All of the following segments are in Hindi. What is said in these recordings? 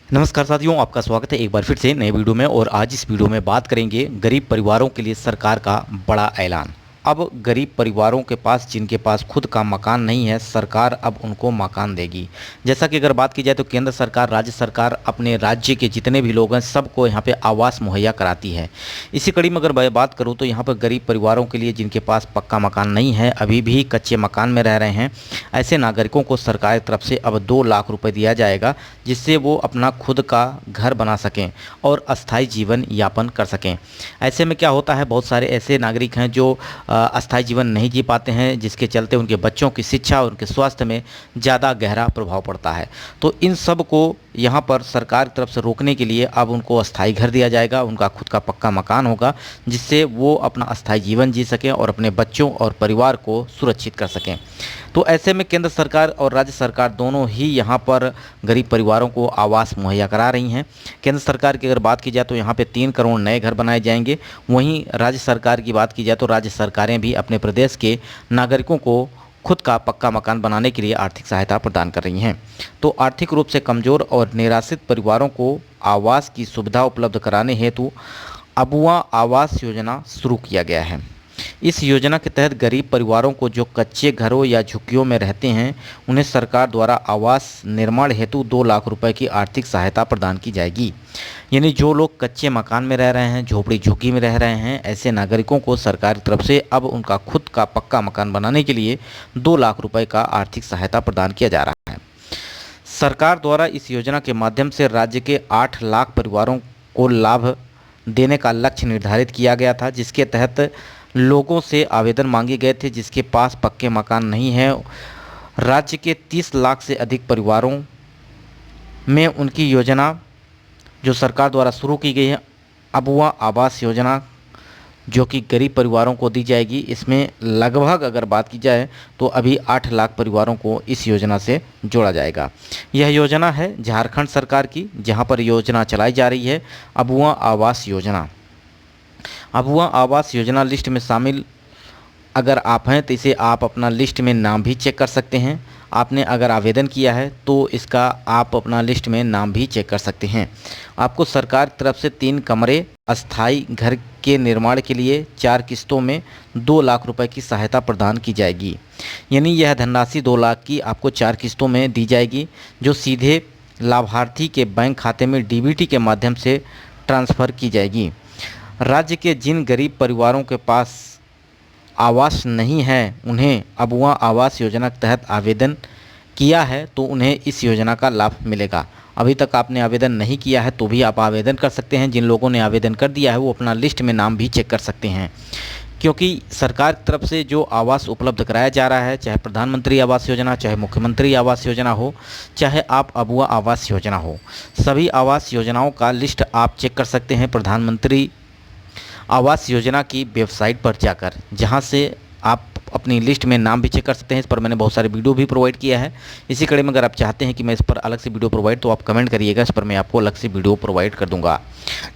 नमस्कार साथियों, आपका स्वागत है एक बार फिर से नए वीडियो में। और आज इस वीडियो में बात करेंगे गरीब परिवारों के लिए सरकार का बड़ा ऐलान। अब गरीब परिवारों के पास जिनके पास खुद का मकान नहीं है, सरकार अब उनको मकान देगी। जैसा कि अगर बात की जाए तो केंद्र सरकार, राज्य सरकार अपने राज्य के जितने भी लोग हैं सबको यहाँ पे आवास मुहैया कराती है। इसी कड़ी में अगर मैं बात करूँ तो यहाँ पर गरीब परिवारों के लिए जिनके पास पक्का मकान नहीं है, अभी भी कच्चे मकान में रह रहे हैं, ऐसे नागरिकों को सरकार की तरफ से अब 2 लाख रुपए दिया जाएगा, जिससे वो अपना खुद का घर बना सकें और अस्थायी जीवन यापन कर सकें। ऐसे में क्या होता है, बहुत सारे ऐसे नागरिक हैं जो अस्थायी जीवन नहीं जी पाते हैं, जिसके चलते उनके बच्चों की शिक्षा और उनके स्वास्थ्य में ज़्यादा गहरा प्रभाव पड़ता है। तो इन सब को यहाँ पर सरकार की तरफ से रोकने के लिए अब उनको अस्थायी घर दिया जाएगा, उनका खुद का पक्का मकान होगा, जिससे वो अपना अस्थायी जीवन जी सकें और अपने बच्चों और परिवार को सुरक्षित कर सकें। तो ऐसे में केंद्र सरकार और राज्य सरकार दोनों ही यहाँ पर गरीब परिवारों को आवास मुहैया करा रही हैं। केंद्र सरकार की अगर बात की जाए तो यहाँ पे 3 करोड़ नए घर बनाए जाएंगे। वहीं राज्य सरकार की बात की जाए तो राज्य सरकारें भी अपने प्रदेश के नागरिकों को खुद का पक्का मकान बनाने के लिए आर्थिक सहायता प्रदान कर रही हैं। तो आर्थिक रूप से कमज़ोर और निराश्रित परिवारों को आवास की सुविधा उपलब्ध कराने हेतु अबुआ आवास योजना शुरू किया गया है। इस योजना के तहत गरीब परिवारों को जो कच्चे घरों या झुग्गियों में रहते हैं, उन्हें सरकार द्वारा आवास निर्माण हेतु 2 लाख रुपए की आर्थिक सहायता प्रदान की जाएगी। यानी जो लोग कच्चे मकान में रह रहे हैं, झोपड़ी झुग्गी में रह रहे हैं, ऐसे नागरिकों को सरकार की तरफ से अब उनका खुद का पक्का मकान बनाने के लिए 2 लाख रुपए का आर्थिक सहायता प्रदान किया जा रहा है। सरकार द्वारा इस योजना के माध्यम से राज्य के 8 लाख परिवारों को लाभ देने का लक्ष्य निर्धारित किया गया था, जिसके तहत लोगों से आवेदन मांगे गए थे जिसके पास पक्के मकान नहीं है। राज्य के 30 लाख से अधिक परिवारों में उनकी योजना जो सरकार द्वारा शुरू की गई है, अबुआ आवास योजना, जो कि गरीब परिवारों को दी जाएगी। इसमें लगभग अगर बात की जाए तो अभी 8 लाख परिवारों को इस योजना से जोड़ा जाएगा। यह योजना है झारखंड सरकार की, जहां पर योजना चलाई जा रही है अबुआ आवास योजना। अबुआ आवास योजना लिस्ट में शामिल अगर आप हैं तो इसे आप अपना लिस्ट में नाम भी चेक कर सकते हैं। आपने अगर आवेदन किया है तो इसका आप अपना लिस्ट में नाम भी चेक कर सकते हैं। आपको सरकार की तरफ से 3 कमरे अस्थाई घर के निर्माण के लिए 4 किस्तों में 2 लाख रुपए की सहायता प्रदान की जाएगी। यानी यह धनराशि 2 लाख की आपको 4 किस्तों में दी जाएगी, जो सीधे लाभार्थी के बैंक खाते में डीबीटी के माध्यम से ट्रांसफ़र की जाएगी। राज्य के जिन गरीब परिवारों के पास आवास नहीं है, उन्हें अबुआ आवास योजना के तहत आवेदन किया है तो उन्हें इस योजना का लाभ मिलेगा। अभी तक आपने आवेदन नहीं किया है तो भी आप आवेदन कर सकते हैं। जिन लोगों ने आवेदन कर दिया है वो अपना लिस्ट में नाम भी चेक कर सकते हैं, क्योंकि सरकार की तरफ से जो आवास उपलब्ध कराया जा रहा है, चाहे प्रधानमंत्री आवास योजना, चाहे मुख्यमंत्री आवास योजना हो, चाहे आप अबुआ आवास योजना हो, सभी आवास योजनाओं का लिस्ट आप चेक कर सकते हैं प्रधानमंत्री आवास योजना की वेबसाइट पर जाकर, जहां से आप अपनी लिस्ट में नाम भी चेक कर सकते हैं। इस पर मैंने बहुत सारे वीडियो भी प्रोवाइड किया है। इसी कड़ी में अगर आप चाहते हैं कि मैं इस पर अलग से वीडियो प्रोवाइड, तो आप कमेंट करिएगा, इस पर मैं आपको अलग से वीडियो प्रोवाइड कर दूंगा।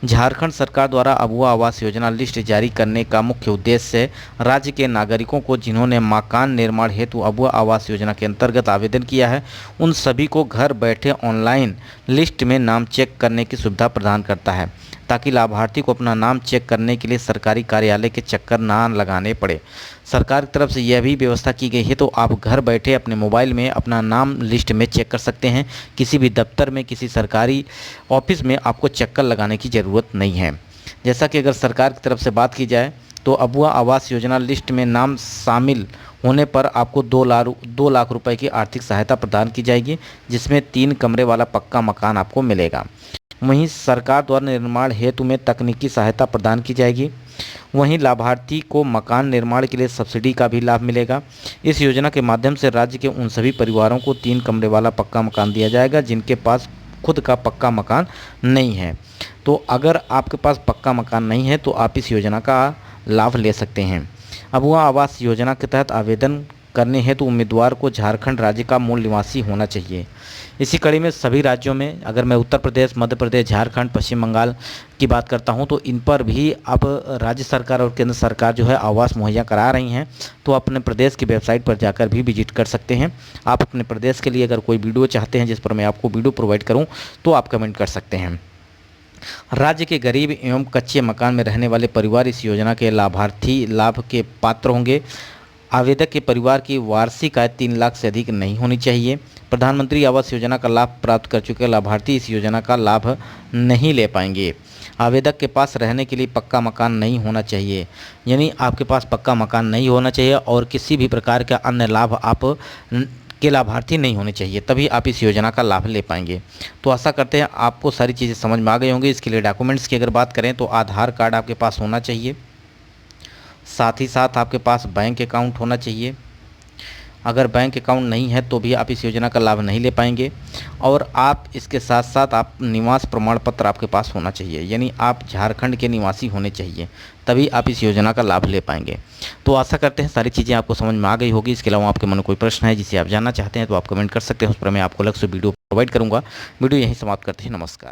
झारखंड सरकार द्वारा अबुआ आवास योजना लिस्ट जारी करने का मुख्य उद्देश्य राज्य के नागरिकों को जिन्होंने मकान निर्माण हेतु अबुआ आवास योजना के अंतर्गत आवेदन किया है, उन सभी को घर बैठे ऑनलाइन लिस्ट में नाम चेक करने की सुविधा प्रदान करता है, ताकि लाभार्थी को अपना नाम चेक करने के लिए सरकारी कार्यालय के चक्कर ना लगाने पड़े। सरकार की तरफ से यह भी व्यवस्था की गई है, तो आप घर बैठे अपने मोबाइल में अपना नाम लिस्ट में चेक कर सकते हैं। किसी भी दफ्तर में, किसी सरकारी ऑफिस में आपको चक्कर लगाने की ज़रूरत नहीं है। जैसा कि अगर सरकार की तरफ से बात की जाए तो अबुआ आवास योजना लिस्ट में नाम शामिल होने पर आपको 2 लाख रुपए की आर्थिक सहायता प्रदान की जाएगी, जिसमें 3 कमरे वाला पक्का मकान आपको मिलेगा। वहीं सरकार द्वारा निर्माण हेतु में तकनीकी सहायता प्रदान की जाएगी। वहीं लाभार्थी को मकान निर्माण के लिए सब्सिडी का भी लाभ मिलेगा। इस योजना के माध्यम से राज्य के उन सभी परिवारों को 3 कमरे वाला पक्का मकान दिया जाएगा जिनके पास खुद का पक्का मकान नहीं है। तो अगर आपके पास पक्का मकान नहीं है तो आप इस योजना का लाभ ले सकते हैं। अबुआ आवास योजना के तहत आवेदन करने हैं तो उम्मीदवार को झारखंड राज्य का मूल निवासी होना चाहिए। इसी कड़ी में सभी राज्यों में, अगर मैं उत्तर प्रदेश, मध्य प्रदेश, झारखंड, पश्चिम बंगाल की बात करता हूं, तो इन पर भी अब राज्य सरकार और केंद्र सरकार जो है आवास मुहैया करा रही हैं। तो अपने प्रदेश की वेबसाइट पर जाकर भी विजिट कर सकते हैं। आप अपने प्रदेश के लिए अगर कोई वीडियो चाहते हैं जिस पर मैं आपको वीडियो प्रोवाइड करूँ तो आप कमेंट कर सकते हैं। राज्य के गरीब एवं कच्चे मकान में रहने वाले परिवार इस योजना के लाभार्थी लाभ के पात्र होंगे। आवेदक के परिवार की वार्षिक आय 3 लाख से अधिक नहीं होनी चाहिए। प्रधानमंत्री आवास योजना का लाभ प्राप्त कर चुके लाभार्थी इस योजना का लाभ नहीं ले पाएंगे। आवेदक के पास रहने के लिए पक्का मकान नहीं होना चाहिए, यानी आपके पास पक्का मकान नहीं होना चाहिए और किसी भी प्रकार का अन्य लाभ आप के लाभार्थी नहीं होने चाहिए, तभी आप इस योजना का लाभ ले पाएंगे। तो आशा करते हैं आपको सारी चीज़ें समझ में आ गई होंगी। इसके लिए डॉक्यूमेंट्स की अगर बात करें तो आधार कार्ड आपके पास होना चाहिए, साथ ही साथ आपके पास बैंक अकाउंट होना चाहिए। अगर बैंक अकाउंट नहीं है तो भी आप इस योजना का लाभ नहीं ले पाएंगे। और आप इसके साथ साथ आप निवास प्रमाण पत्र आपके पास होना चाहिए, यानी आप झारखंड के निवासी होने चाहिए, तभी आप इस योजना का लाभ ले पाएंगे। तो आशा करते हैं सारी चीज़ें आपको समझ में आ गई होगी। इसके अलावा आपके मन में कोई प्रश्न है जिसे आप जानना चाहते हैं तो आप कमेंट कर सकते हैं, उस पर मैं आपको अलग से वीडियो प्रोवाइड करूँगा। वीडियो यहीं समाप्त करते हैं। नमस्कार।